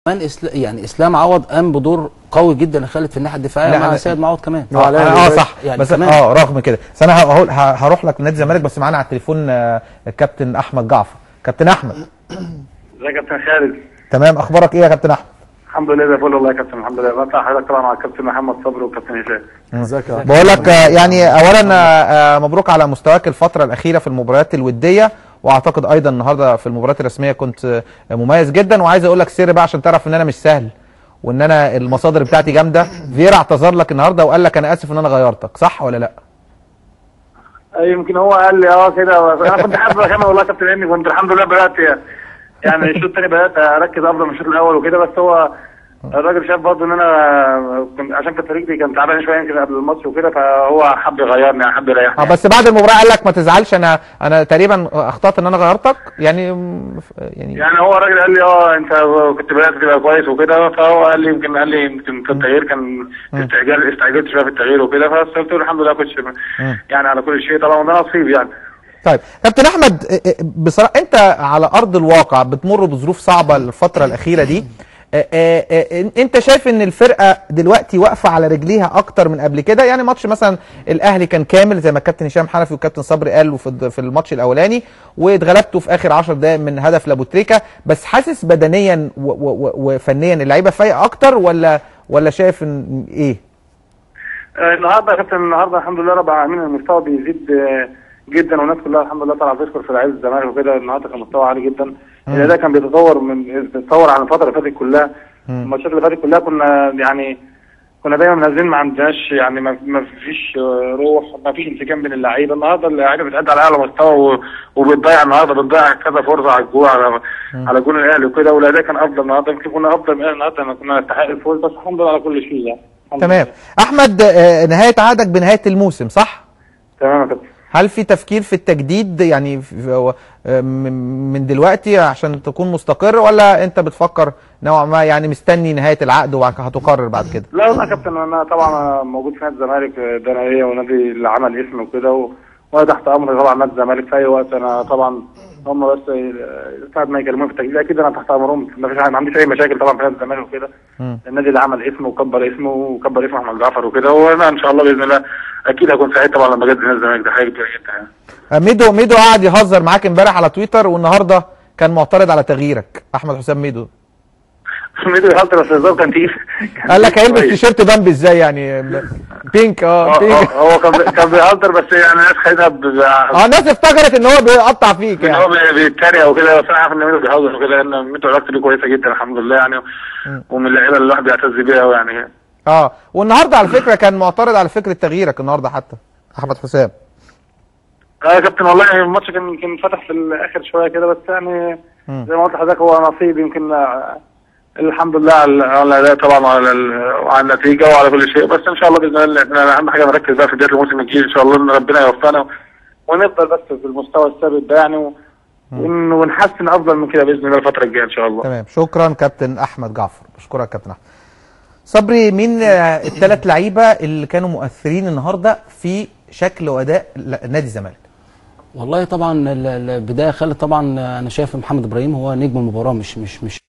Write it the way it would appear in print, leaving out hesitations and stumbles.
كمان يعني اسلام عوض قام بدور قوي جدا يا خالد في الناحيه الدفاعيه مع سيد معوض كمان. صح يعني بس رغم كده بس انا هروح لك نادي الزمالك، بس معانا على التليفون الكابتن احمد جعفر. كابتن احمد. ازيك يا كابتن خالد؟ تمام، اخبارك ايه يا كابتن احمد؟ الحمد لله زي الفل والله يا كابتن. الحمد لله. بطلع حضرتك طبعا مع الكابتن محمد صبري والكابتن هشام. ازيك يا بقول لك يعني اولا مبروك على مستواك الفتره الاخيره في المباريات الوديه، واعتقد ايضا النهارده في المباريات الرسميه كنت مميز جدا. وعايز اقول لك سر بقى عشان تعرف ان انا مش سهل وان انا المصادر بتاعتي جامده. فيرا اعتذر لك النهارده وقال لك انا اسف ان انا غيرتك، صح ولا لا؟ يمكن هو قال لي كده. انا كنت حابب اكمل والله يا كابتن، لاني كنت الحمد لله بدات يعني الشوط الثاني بدات اركز افضل من الشوط الاول وكده، بس هو الراجل شاف برضه ان انا كنت عشان كانت رجلي كان تعبان شويه يمكن قبل الماتش وكده، فهو حب يغيرني، حب يريحني. بس بعد المباراه قال لك ما تزعلش، انا تقريبا اخطات ان انا غيرتك يعني هو الراجل قال لي انت كنت بدات تبقى كويس وكده، فهو قال لي يمكن في التغيير كان استعجلت شويه في التغيير وكده، فقلت له الحمد لله كنت يعني على كل شيء طبعا، وده نصيب يعني. طيب كابتن احمد، بصراحه انت على ارض الواقع بتمر بظروف صعبه الفتره الاخيره دي. انت شايف ان الفرقه دلوقتي واقفه على رجليها اكتر من قبل كده؟ يعني ماتش مثلا الاهلي كان كامل زي ما الكابتن هشام حنفي والكابتن صبري قالوا في الماتش الاولاني، واتغلبتوا في اخر 10 دقائق من هدف لابو تريكه، بس حاسس بدنيا وفنيا اللعيبه فايقه اكتر ولا شايف ان ايه؟ النهارده يا كابتن، النهارده الحمد لله رب العالمين المستوى بيزيد جدا، والناس كلها الحمد لله طالعه تشكر في لعيبه الزمالك وكده. النهارده كان مستوى عالي جدا. ده كان بيتطور عن الفتره اللي فاتت كلها. الماتشات اللي فاتت كلها كنا دايما نازلين ما عندناش يعني ما فيش روح، ما فيش انسجام بين اللعيبه. النهارده اللعيبه بتأدي على اعلى مستوى وبتضيع النهارده كذا فرصه على الجول على جول الاهلي وكده، والاداء كان افضل النهارده. يمكن كنا افضل من النهارده، كنا نستحق الفوز، بس الحمد لله على كل شيء يعني. تمام. احمد، نهايه عقدك بنهايه الموسم صح؟ تمام يا كابتن. هل في تفكير في التجديد يعني من دلوقتي عشان تكون مستقر، ولا انت بتفكر نوعا ما يعني مستني نهايه العقد وهتقرر بعد كده؟ لا يا كابتن، انا طبعا موجود في نادي الزمالك، ده نادي ونادي اللي عمل اسم وكده، وانا تحت امر طبعا نادي الزمالك في اي وقت. انا طبعا هم بس ساعه ما يكلموني في التجديد اكيد انا تحت امرهم، ما عنديش اي مشاكل طبعا في نادي الزمالك وكده. النادي اللي عمل اسمه وكبر اسم احمد جعفر وكده، وانا ان شاء الله باذن الله اكيد هكون سعيد طبعا لما اجدد نادي الزمالك. ده حاجه كبيره جدا يعني. ميدو قاعد يهزر معاك امبارح على تويتر، والنهارده كان معترض على تغييرك. احمد حسام ميدو يهزر، بس الهزار كان تقيل. قال لك هيلبس تيشيرت بامبي ازاي يعني بينك؟ بينك. هو كان بيهزر، بس يعني الناس خدتها الناس افتكرت ان هو بيقطع فيك يعني. هو بيتريق وكده، بس انا عارف ان ميدو بيهزر وكده، لان ميدو علاقته بيه كويسه جدا الحمد لله يعني، ومن اللعيبه اللي الواحد بيعتز بيها قوي يعني. والنهارده على فكره كان معترض على فكره تغييرك النهارده حتى احمد حسام. يا كابتن والله الماتش كان فتح في الاخر شويه كده، بس يعني زي ما قلت لحضرتك هو نصيب. يمكن الحمد لله على الاداء طبعا وعلى النتيجه وعلى كل شيء، بس ان شاء الله باذن الله احنا اهم حاجه نركز بقى في بدايه الموسم الجديد ان شاء الله، ان ربنا يوفقنا ونفضل بس في المستوى الثابت ده يعني، ونحسن افضل من كده باذن الله الفتره الجايه ان شاء الله. تمام، شكرا كابتن احمد جعفر. بشكرك كابتن احمد. صبري، مين الثلاث لعيبه اللي كانوا مؤثرين النهارده في شكل واداء نادي الزمالك؟ والله طبعا البدايه خالد، طبعا انا شايف محمد ابراهيم هو نجم المباراه، مش